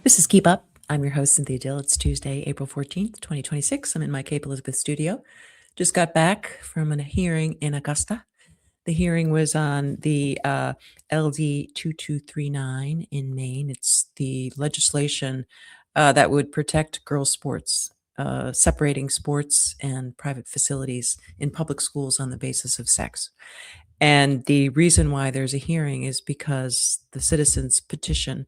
This is Keep Up. I'm your host, Cynthia Dill. It's Tuesday, April 14th, 2026. I'm in my Cape Elizabeth studio. Just got back from a hearing in Augusta. The hearing was on the LD 2239 in Maine. It's the legislation that would protect girls' sports, separating sports and private facilities in public schools on the basis of sex. And the reason why there's a hearing is because the citizens' petition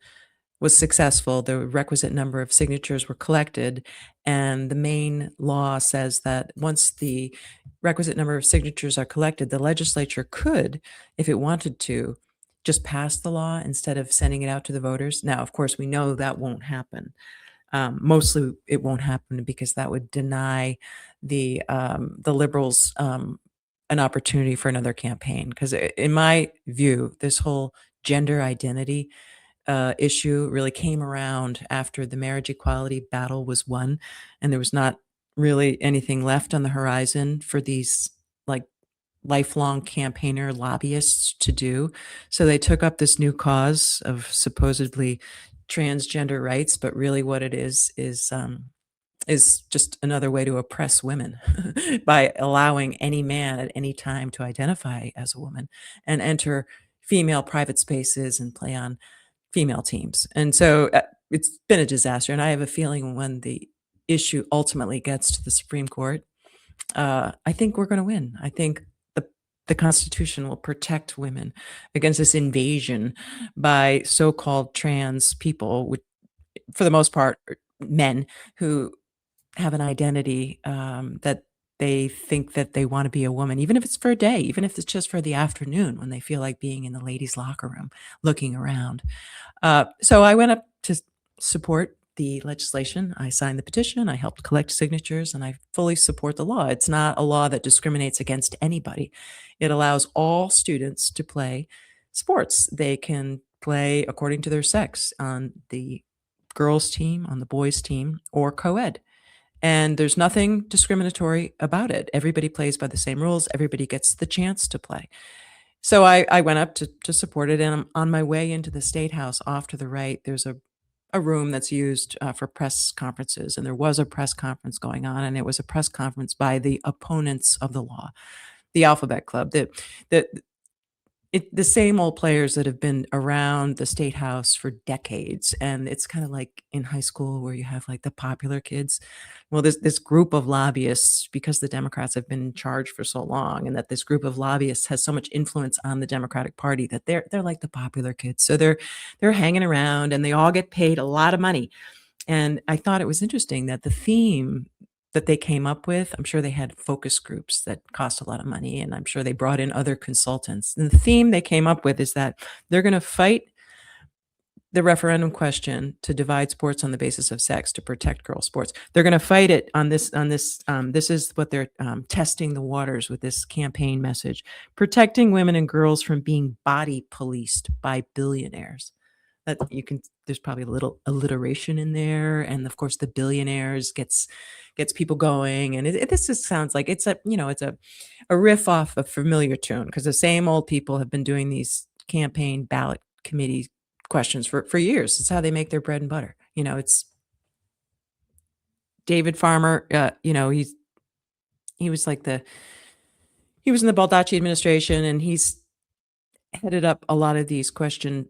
was successful. The requisite number of signatures were collected, and the Maine law says that once the requisite number of signatures are collected, the legislature could, if it wanted to, just pass the law instead of sending it out to the voters. Now, of course, we know that won't happen. Mostly, it won't happen because that would deny the liberals an opportunity for another campaign. Because in my view, this whole gender identity issue really came around after the marriage equality battle was won, and there was not really anything left on the horizon for these like lifelong campaigner lobbyists to do. So they took up this new cause of supposedly transgender rights, but really what it is just another way to oppress women by allowing any man at any time to identify as a woman and enter female private spaces and play on female teams. And so it's been a disaster. And I have a feeling when the issue ultimately gets to the Supreme Court, I think we're going to win. I think the Constitution will protect women against this invasion by so-called trans people, which, for the most part, are men who have an identity that they think that they want to be a woman, even if it's for a day, even if it's just for the afternoon when they feel like being in the ladies' locker room, looking around. So I went up to support the legislation. I signed the petition. I helped collect signatures, and I fully support the law. It's not a law that discriminates against anybody. It allows all students to play sports. They can play according to their sex on the girls' team, on the boys' team, or co-ed. And there's nothing discriminatory about it. Everybody plays by the same rules. Everybody gets the chance to play. So I went up to support it, and I'm on my way into the State House off to the right. There's a room that's used for press conferences, and there was a press conference going on, and it was a press conference by the opponents of the law, the Alphabet Club, the the same old players that have been around the State House for decades. And it's kind of like in high school where you have like the popular kids. Well, this group of lobbyists, because the Democrats have been in charge for so long, and that this group of lobbyists has so much influence on the Democratic Party, that they're like the popular kids. So they're hanging around, and they all get paid a lot of money. And I thought it was interesting that the theme that they came up with, I'm sure they had focus groups that cost a lot of money, and I'm sure they brought in other consultants. And the theme they came up with is that they're going to fight the referendum question to divide sports on the basis of sex to protect girls' sports. They're going to fight it on this. This is what they're testing the waters with this campaign message: protecting women and girls from being body policed by billionaires. That you can. There's probably a little alliteration in there, and of course, the billionaires gets people going. And this just sounds like it's a riff off a familiar tune, because the same old people have been doing these campaign ballot committee questions for years. It's how they make their bread and butter. It's David Farmer. He was like he was in the Baldacci administration, and he's headed up a lot of these questions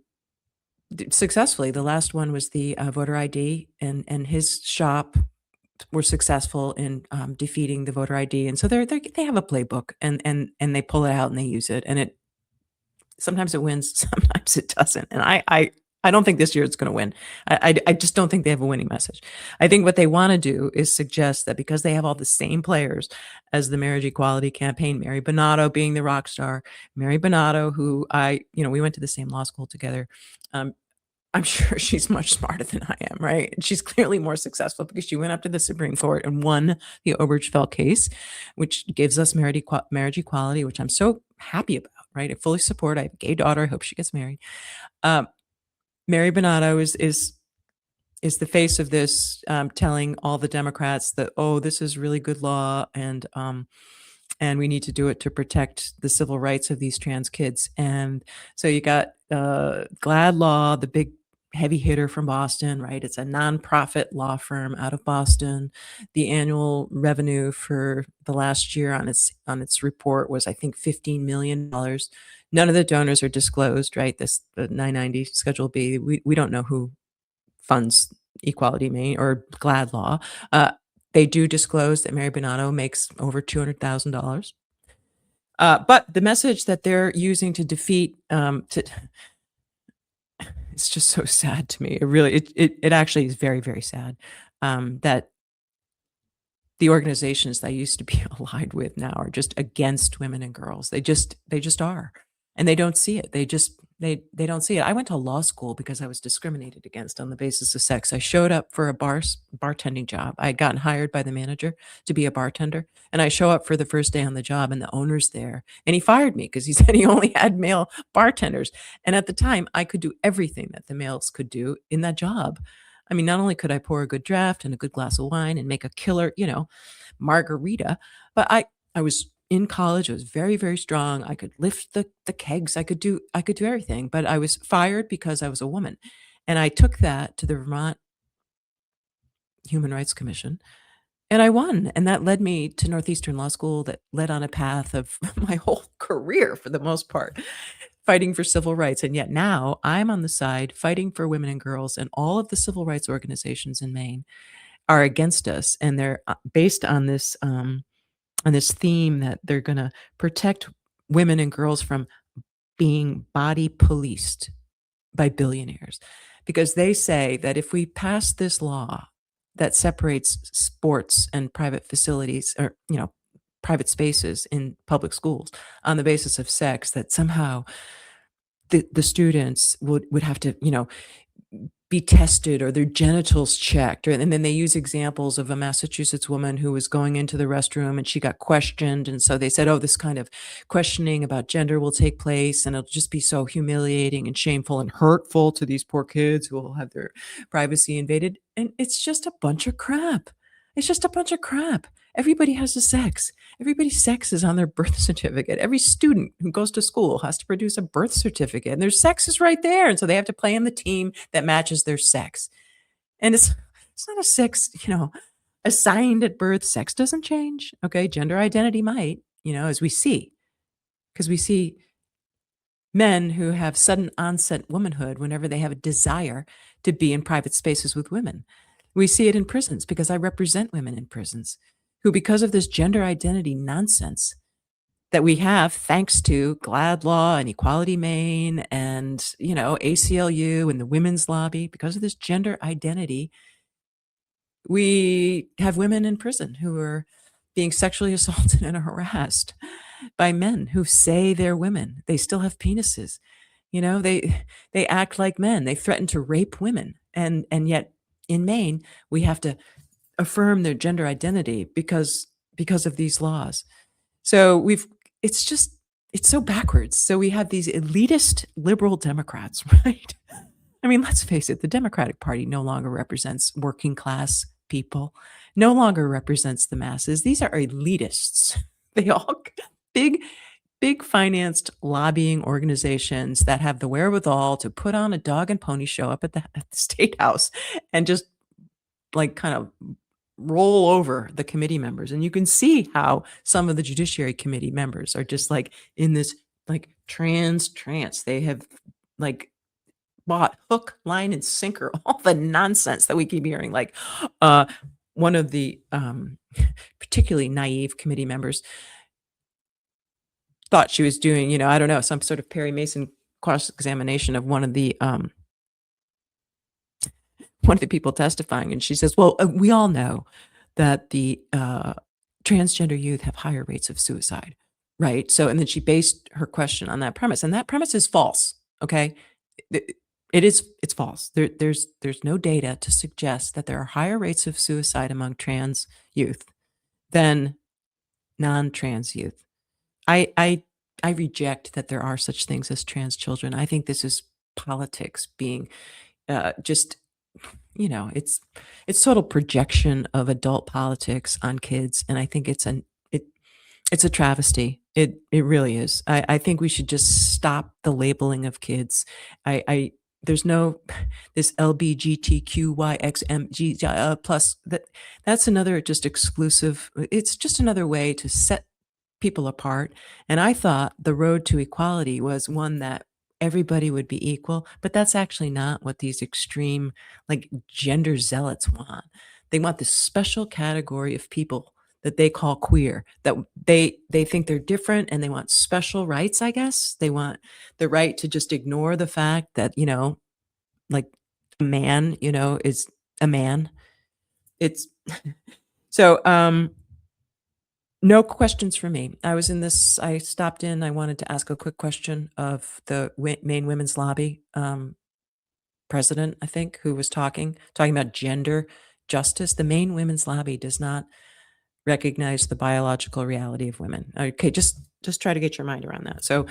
successfully. The last one was the voter ID, and his shop were successful in defeating the voter ID. And so they have a playbook, and they pull it out and they use it, and sometimes it wins, sometimes it doesn't. And I don't think this year it's going to win. I just don't think they have a winning message. I think what they want to do is suggest that because they have all the same players as the marriage equality campaign, Mary Bonato being the rock star, Mary Bonato, who we went to the same law school together. I'm sure she's much smarter than I am, right? She's clearly more successful because she went up to the Supreme Court and won the Obergefell case, which gives us marriage equality, which I'm so happy about, right? I fully support. I have a gay daughter. I hope she gets married. Mary Bonato is the face of this, telling all the Democrats that, oh, this is really good law, and we need to do it to protect the civil rights of these trans kids. And so you got GLAD Law, the big heavy hitter from Boston, right? It's a nonprofit law firm out of Boston. The annual revenue for the last year on its report was, I think, $15 million. None of the donors are disclosed, right? This the 990 Schedule B. We don't know who funds Equality Maine or GLAD Law. Uh, they do disclose that Mary Bonanno makes over $200,000. But the message that they're using to defeat, it's just so sad to me. It really, it actually is very, very sad that the organizations that I used to be allied with now are just against women and girls. They just are. And they don't see it. They don't see it. I went to law school because I was discriminated against on the basis of sex. I showed up for a bartending job. I had gotten hired by the manager to be a bartender, and I show up for the first day on the job, and the owner's there, and he fired me because he said he only had male bartenders. And at the time, I could do everything that the males could do in that job. I mean, not only could I pour a good draft and a good glass of wine and make a killer, margarita, but I was in college. I was very, very strong. I could lift the kegs. I could do everything. But I was fired because I was a woman. And I took that to the Vermont Human Rights Commission and I won. And that led me to Northeastern Law School, that led on a path of my whole career for the most part, fighting for civil rights. And yet now I'm on the side fighting for women and girls, and all of the civil rights organizations in Maine are against us. And they're based on this theme that they're going to protect women and girls from being body policed by billionaires, because they say that if we pass this law that separates sports and private facilities, or private spaces in public schools on the basis of sex, that somehow the students would have to be tested or their genitals checked. And then they use examples of a Massachusetts woman who was going into the restroom and she got questioned. And so they said, oh, this kind of questioning about gender will take place and it'll just be so humiliating and shameful and hurtful to these poor kids who will have their privacy invaded. And it's just a bunch of crap. It's just a bunch of crap. Everybody has a sex. Everybody's sex is on their birth certificate. Every student who goes to school has to produce a birth certificate, and their sex is right there. And so they have to play on the team that matches their sex. And it's not a sex, assigned at birth. Sex doesn't change. Okay. Gender identity might, as we see, because we see men who have sudden onset womanhood whenever they have a desire to be in private spaces with women. We see it in prisons because I represent women in prisons who, because of this gender identity nonsense that we have, thanks to GLAD Law and Equality Maine and, ACLU and the women's lobby, because of this gender identity, we have women in prison who are being sexually assaulted and harassed by men who say they're women. They still have penises. They act like men. They threaten to rape women. And yet in Maine, we have to affirm their gender identity because of these laws. So it's so backwards. So we have these elitist liberal Democrats, right? I mean, let's face it, the Democratic Party no longer represents working class people, no longer represents the masses. These are elitists. They all big financed lobbying organizations that have the wherewithal to put on a dog and pony show up at the state house and just kind of roll over the committee members. And you can see how some of the Judiciary Committee members are just in this trance. They have bought hook, line, and sinker all the nonsense that we keep hearing. One of the particularly naive committee members thought she was doing, I don't know, some sort of Perry Mason cross-examination of one of the people testifying. And she says, well, we all know that the transgender youth have higher rates of suicide, right? So, and then she based her question on that premise, and that premise is false. Okay. It's false. There's no data to suggest that there are higher rates of suicide among trans youth than non-trans youth. I reject that there are such things as trans children. I think this is politics being just, it's total projection of adult politics on kids, and I think it's a travesty. It really is. I think we should just stop the labeling of kids. I there's no this LBGTQYXMG plus that's another just exclusive. It's just another way to set people apart. And I thought the road to equality was one that everybody would be equal, but that's actually not what these extreme, like gender zealots want. They want this special category of people that they call queer, that they think they're different and they want special rights, I guess. They want the right to just ignore the fact that, like a man, is a man. It's so no questions for me. I stopped in, I wanted to ask a quick question of the Maine Women's Lobby president, I think, who was talking about gender justice. The Maine Women's Lobby does not recognize the biological reality of women. Okay, just try to get your mind around that. So,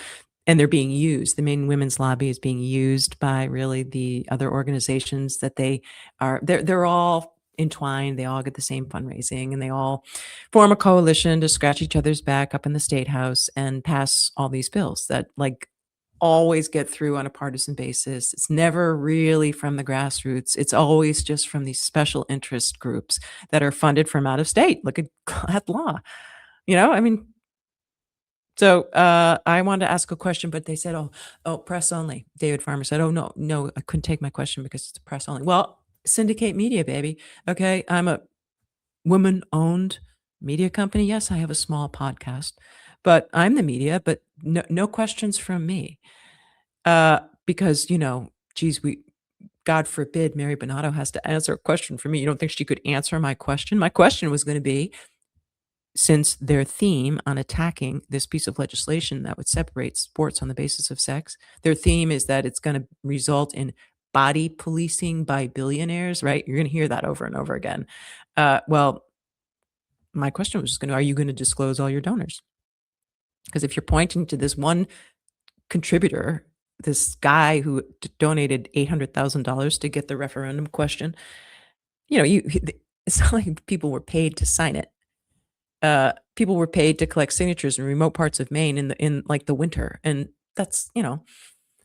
and they're being used. The Maine Women's Lobby is being used by really the other organizations that they're all entwined. They all get the same fundraising and they all form a coalition to scratch each other's back up in the state house and pass all these bills that like always get through on a partisan basis. It's never really from the grassroots. It's always just from these special interest groups that are funded from out of state. Look at that law. I mean, so I wanted to ask a question, but they said, oh, press only. David Farmer said, oh, no, I couldn't take my question because it's press only. Well, syndicate media, baby. Okay. I'm a woman-owned media company. Yes, I have a small podcast, but I'm the media, but no questions from me. Because, geez, God forbid Mary Bonato has to answer a question for me. You don't think she could answer my question? My question was going to be, since their theme on attacking this piece of legislation that would separate sports on the basis of sex, their theme is that it's going to result in body policing by billionaires, right? You're going to hear that over and over again. Well, my question was just are you going to disclose all your donors? Because if you're pointing to this one contributor, this guy who donated $800,000 to get the referendum question, it's not like people were paid to sign it. People were paid to collect signatures in remote parts of Maine in like the winter. And that's,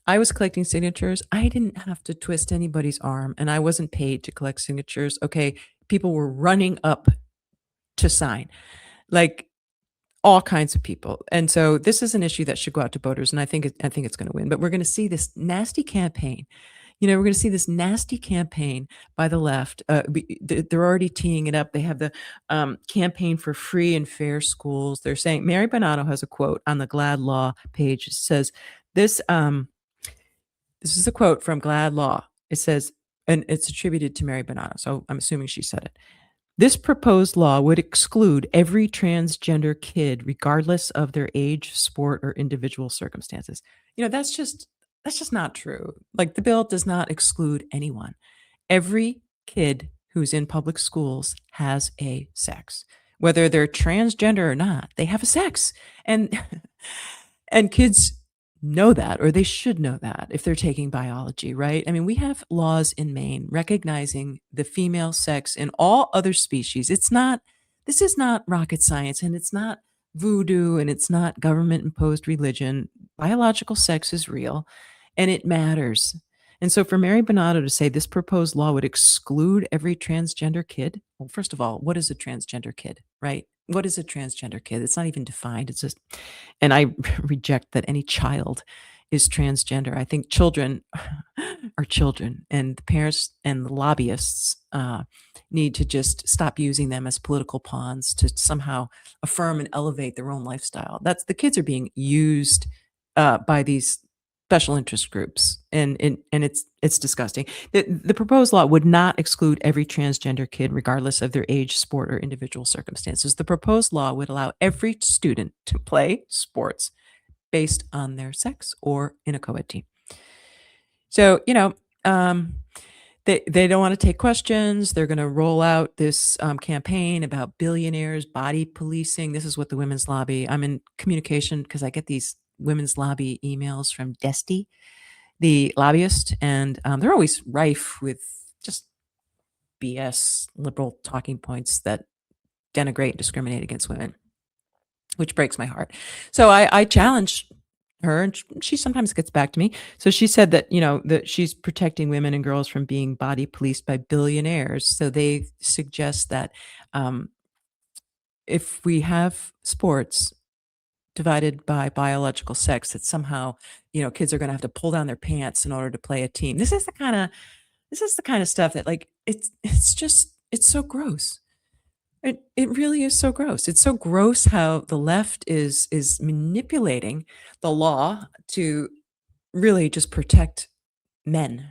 I was collecting signatures. I didn't have to twist anybody's arm and I wasn't paid to collect signatures. Okay. People were running up to sign, like all kinds of people. And so this is an issue that should go out to voters. And I think it's going to win, but we're going to see this nasty campaign. We're going to see this nasty campaign by the left. They're already teeing it up. They have the campaign for free and fair schools. They're saying Mary Bonato has a quote on the GLAD Law page. It says this. This is a quote from GLAD Law. It says, and it's attributed to Mary Bonato. So I'm assuming she said it. This proposed law would exclude every transgender kid, regardless of their age, sport, or individual circumstances. That's just not true. Like the bill does not exclude anyone. Every kid who's in public schools has a sex, whether they're transgender or not. They have a sex, and and kids know that, or they should know that if they're taking biology, right? I mean, we have laws in Maine recognizing the female sex in all other species. This is not rocket science, and it's not voodoo, and it's not government imposed religion. Biological sex is real and it matters. And so for Mary Bonato to say this proposed law would exclude every transgender kid, well, first of all, what is a transgender kid, right? What is a transgender kid? It's not even defined. It's just, and I reject that any child is transgender. I think children are children, and the parents and the lobbyists need to just stop using them as political pawns to somehow affirm and elevate their own lifestyle. The kids are being used by these special interest groups, and it's disgusting. The proposed law would not exclude every transgender kid, regardless of their age, sport, or individual circumstances. The proposed law would allow every student to play sports based on their sex or in a co-ed team. So, they don't want to take questions. They're going to roll out this campaign about billionaires, body policing. This is what the women's lobby, I'm in communication because I get these women's lobby emails from Desti, the lobbyist, and they're always rife with just BS liberal talking points that denigrate and discriminate against women, which breaks my heart. So I challenge her, and she sometimes gets back to me. So she said that, that she's protecting women and girls from being body policed by billionaires. So they suggest that um, if we have sports divided by biological sex, that somehow, kids are going to have to pull down their pants in order to play a team. This is the kind of stuff that, like, it's so gross. It really is so gross. It's so gross how the left is manipulating the law to really just protect men,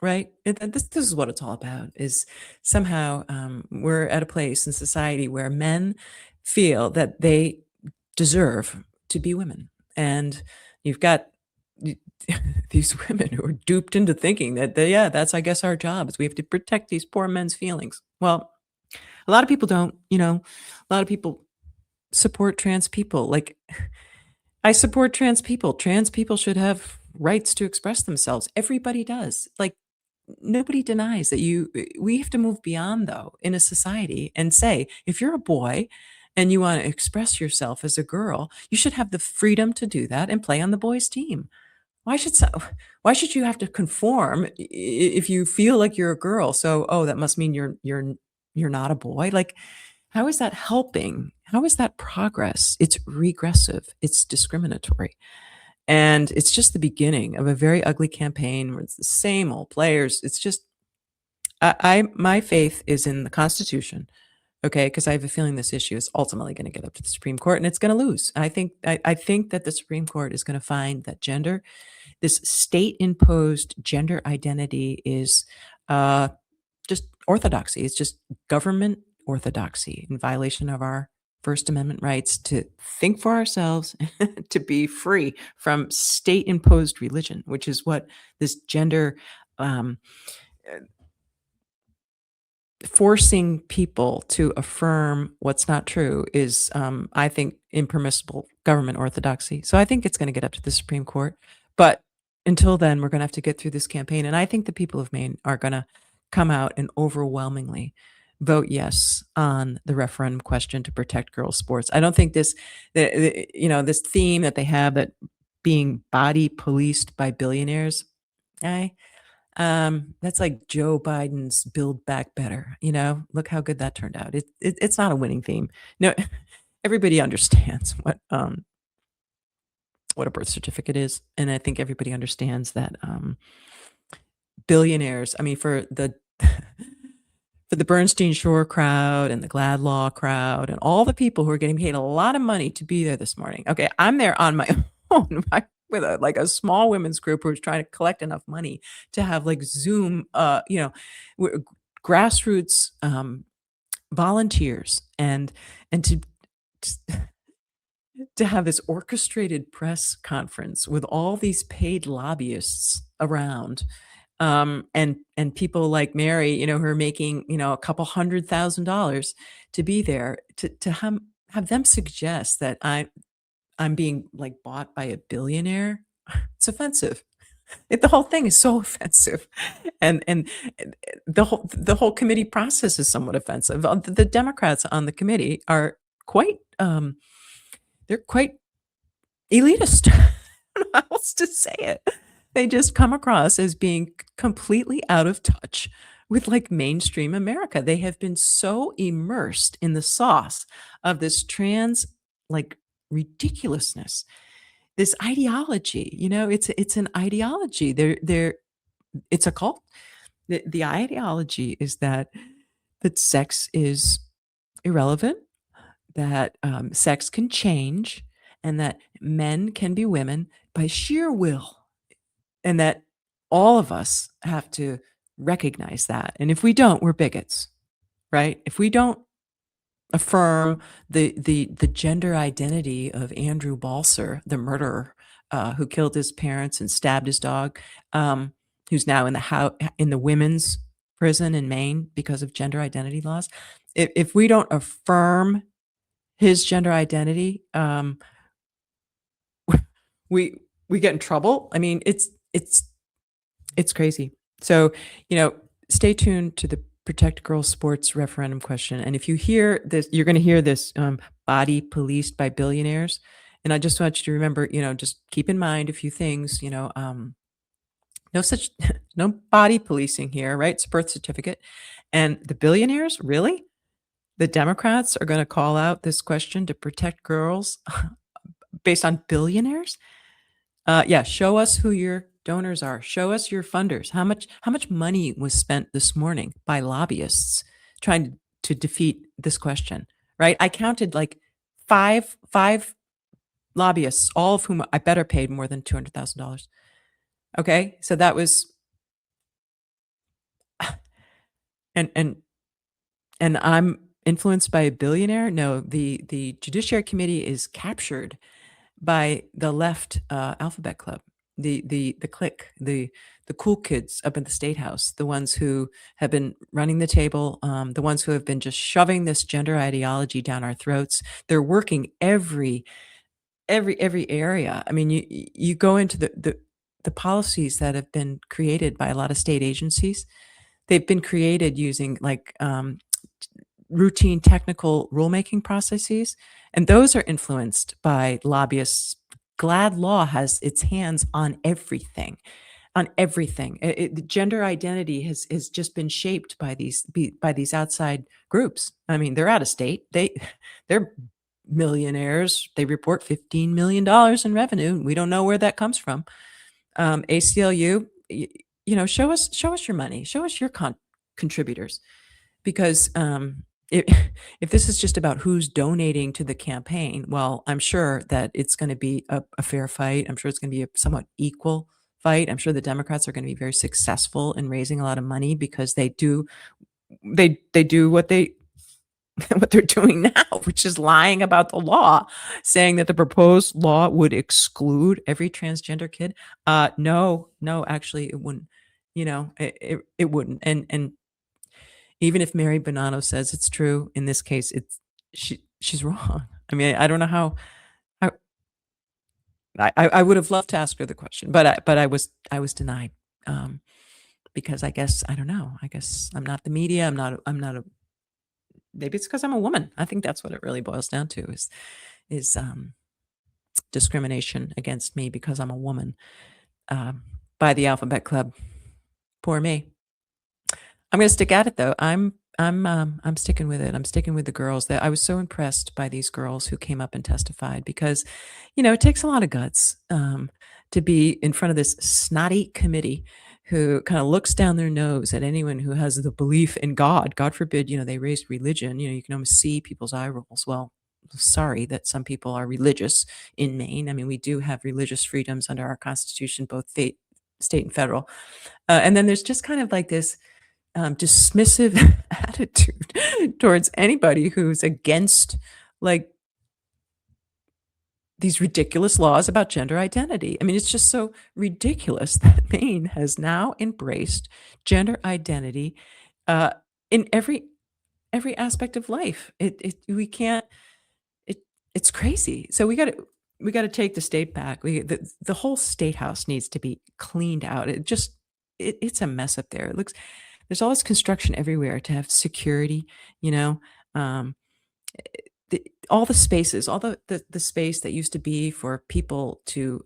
right? This is what it's all about. Is somehow we're at a place in society where men feel that they deserve to be women, and you've got y- these women who are duped into thinking that yeah, that's, I guess, our job is we have to protect these poor men's feelings. Well, a lot of people don't. A lot of people support trans people. Like, I support trans people. Trans people should have rights to express themselves. Everybody does. Like, nobody denies that we have to move beyond, though, in a society and say, if you're a boy and you want to express yourself as a girl, you should have the freedom to do that and play on the boys' team. Why should so why should you have to conform if you feel like you're a girl? So, oh, that must mean you're not a boy. Like, how is that helping? How is that progress? It's regressive. It's discriminatory. And it's just the beginning of a very ugly campaign where it's the same old players. It's just my faith is in the Constitution, okay? Because I have a feeling this issue is ultimately going to get up to the Supreme Court and it's going to lose. I think that the Supreme Court is going to find that this state imposed gender identity is uh, just orthodoxy. It's just government orthodoxy in violation of our First Amendment rights to think for ourselves, to be free from state imposed religion, which is what this gender um, forcing people to affirm what's not true is, I think, impermissible government orthodoxy. So I think it's going to get up to the Supreme Court. But until then, we're going to have to get through this campaign. And I think the people of Maine are going to come out and overwhelmingly vote yes on the referendum question to protect girls' sports. I don't think this theme that they have, that being body policed by billionaires, I that's like Joe Biden's Build Back Better. Look how good that turned out. It's not a winning theme. No, everybody understands what a birth certificate is, and I think everybody understands that billionaires. I mean, for the for the Bernstein Shore crowd and the Glad Law crowd and all the people who are getting paid a lot of money to be there this morning. Okay, I'm there on my own with a small women's group who's trying to collect enough money to have, like, Zoom, grassroots volunteers, and to have this orchestrated press conference with all these paid lobbyists around, and people like Mary, who are making, a couple $100,000 to be there, to have them suggest that I'm being, like, bought by a billionaire. It's offensive. The whole thing is so offensive, and the whole committee process is somewhat offensive. The Democrats on the committee are quite they're quite elitist. I don't know how else to say it. They just come across as being completely out of touch with, like, mainstream America. They have been so immersed in the sauce of this trans, like, ridiculousness, this ideology. It's an ideology. It's a cult. The ideology is that sex is irrelevant, that sex can change, and that men can be women by sheer will, and that all of us have to recognize that. And if we don't, we're bigots, right? If we don't affirm the gender identity of Andrew Balser, the murderer, who killed his parents and stabbed his dog, who's now in the women's prison in Maine because of gender identity laws. If we don't affirm his gender identity, we we get in trouble. I mean, it's crazy. So, stay tuned to the Protect Girls Sports referendum question. And if you hear this, you're going to hear this, body policed by billionaires. And I just want you to remember, just keep in mind a few things, no such no body policing here, right? It's a birth certificate. And the billionaires, really? The Democrats are going to call out this question to protect girls based on billionaires? Yeah, show us who your donors are. Show us your funders. How much money was spent this morning by lobbyists trying to defeat this question, right? I counted like five lobbyists, all of whom I bet are paid more than $200,000. Okay? So that was and and and I'm influenced by a billionaire? No, the Judiciary Committee is captured by the left alphabet club, the clique, the cool kids up at the state house, the ones who have been running the table, the ones who have been just shoving this gender ideology down our throats. They're working every area. I mean, you go into the policies that have been created by a lot of state agencies. They've been created using like routine technical rulemaking processes, and those are influenced by lobbyists. Glad Law has its hands on everything, on everything. The gender identity has just been shaped by by these outside groups. I mean, they're out of state. They're millionaires. They report $15 million in revenue. We don't know where that comes from. ACLU, show us your money. Show us your contributors, because it, if this is just about who's donating to the campaign, well, I'm sure that it's going to be a fair fight. I'm sure it's going to be a somewhat equal fight. I'm sure the Democrats are going to be very successful in raising a lot of money because they do what what they're doing now, which is lying about the law, saying that the proposed law would exclude every transgender kid. No, actually, it wouldn't. It wouldn't. And even if Mary Bonanno says it's true, in this case, she's wrong. I mean, I don't know how I I would have loved to ask her the question, but I was denied, because I guess I don't know. I guess I'm not the media. I'm not a maybe it's because 'cause I'm a woman. I think that's what it really boils down to is discrimination against me because I'm a woman, um, by the Alphabet Club. Poor me. I'm gonna stick at it though. I'm sticking with it. I'm sticking with the girls. That I was so impressed by these girls who came up and testified because, it takes a lot of guts to be in front of this snotty committee who kind of looks down their nose at anyone who has the belief in God. God forbid, they raised religion. You can almost see people's eye rolls. Well, sorry that some people are religious in Maine. I mean, we do have religious freedoms under our Constitution, both state and federal. And then there's just kind of like this dismissive attitude towards anybody who's against like these ridiculous laws about gender identity. I mean, it's just so ridiculous that Maine has now embraced gender identity uh, in every aspect of life. We can't. It it's crazy. So we got to take the state back. The whole state house needs to be cleaned out. It's a mess up there. There's all this construction everywhere to have security, you know, um, all the spaces, all the space that used to be for people to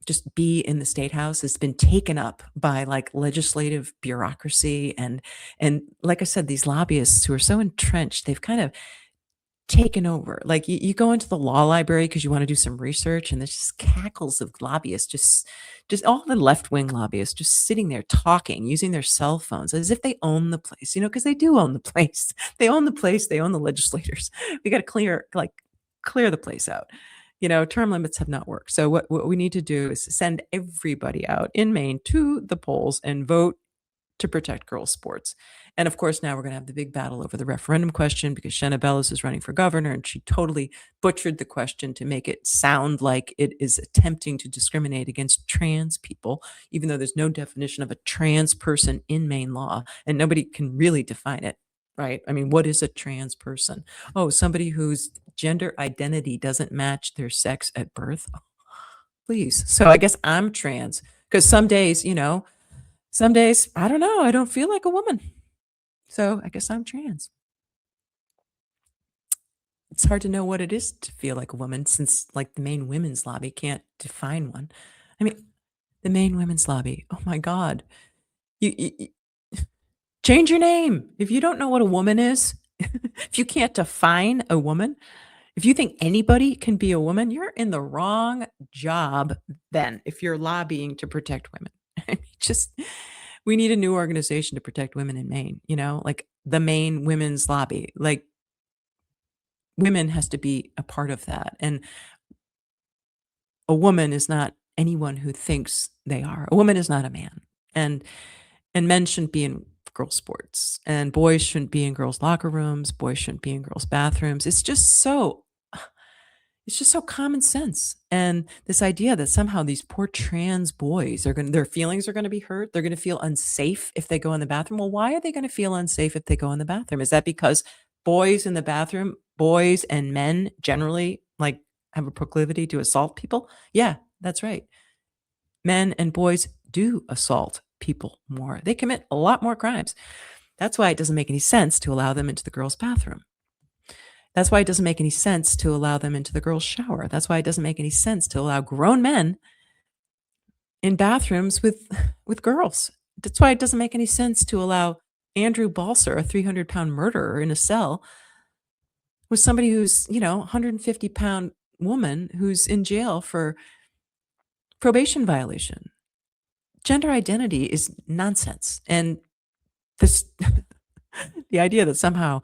just be in the state house has been taken up by like legislative bureaucracy and like I said, these lobbyists who are so entrenched, they've kind of taken over. Like you go into the law library because you want to do some research, and there's just cackles of lobbyists, just all the left wing lobbyists just sitting there talking, using their cell phones as if they own the place, because they do own the place. They own the place, they own the legislators. We got to clear the place out. Term limits have not worked. So what we need to do is send everybody out in Maine to the polls and vote to protect girls' sports. And of course, now we're going to have the big battle over the referendum question because Shanna Bellis is running for governor, and she totally butchered the question to make it sound like it is attempting to discriminate against trans people, even though there's no definition of a trans person in Maine law, and nobody can really define it. Right? I mean, what is a trans person? Oh, somebody whose gender identity doesn't match their sex at birth. Please. So I guess I'm trans because some days, I don't know, I don't feel like a woman. So I guess I'm trans. it's hard to know what it is to feel like a woman since, like, the Maine women's lobby can't define one. I mean, the Maine women's lobby, oh my god. You change your name. If you don't know what a woman is, if you can't define a woman, if you think anybody can be a woman, you're in the wrong job then if you're lobbying to protect women. I mean, just we need a new organization to protect women in Maine, like the Maine Women's Lobby. Like, women has to be a part of that. And a woman is not anyone who thinks they are. A woman is not a man. And men shouldn't be in girls' sports, and boys shouldn't be in girls' locker rooms. Boys shouldn't be in girls' bathrooms. It's just so common sense. And this idea that somehow these poor trans boys are going to, their feelings are going to be hurt. They're going to feel unsafe if they go in the bathroom. Well, why are they going to feel unsafe if they go in the bathroom? Is that because boys in the bathroom, boys and men generally like have a proclivity to assault people? Yeah, that's right. Men and boys do assault people more. They commit a lot more crimes. That's why it doesn't make any sense to allow them into the girls' bathroom. That's why it doesn't make any sense to allow them into the girls' shower. That's why it doesn't make any sense to allow grown men in bathrooms with with girls. That's why it doesn't make any sense to allow Andrew Balser, a 300-pound murderer, in a cell with somebody who's, 150-pound woman who's in jail for probation violation. Gender identity is nonsense. And this the idea that somehow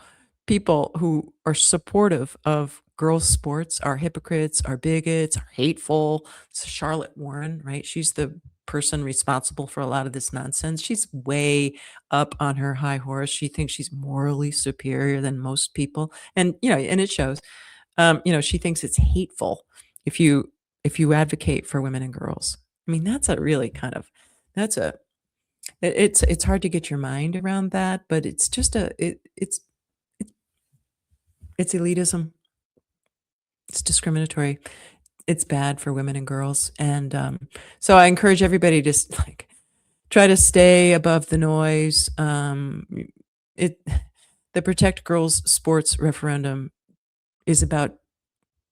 people who are supportive of girls' sports are hypocrites, are bigots, are hateful. It's Charlotte Warren, right? She's the person responsible for a lot of this nonsense. She's way up on her high horse. She thinks she's morally superior than most people. And, and it shows. She thinks it's hateful if you advocate for women and girls. I mean, that's a really kind of that's a it's hard to get your mind around that, but it's just it's elitism. It's discriminatory. It's bad for women and girls, and so I encourage everybody to like try to stay above the noise. It the Protect Girls Sports referendum is about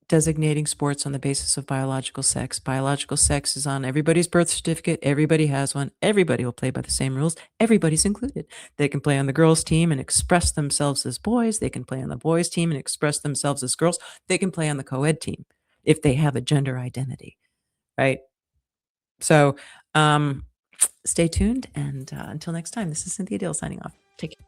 designating sports on the basis of biological sex. Biological sex is on everybody's birth certificate. Everybody has one. Everybody will play by the same rules. Everybody's included. They can play on the girls' team and express themselves as boys. They can play on the boys' team and express themselves as girls. They can play on the co-ed team if they have a gender identity, right? So stay tuned. And until next time, this is Cynthia Dill signing off. Take care.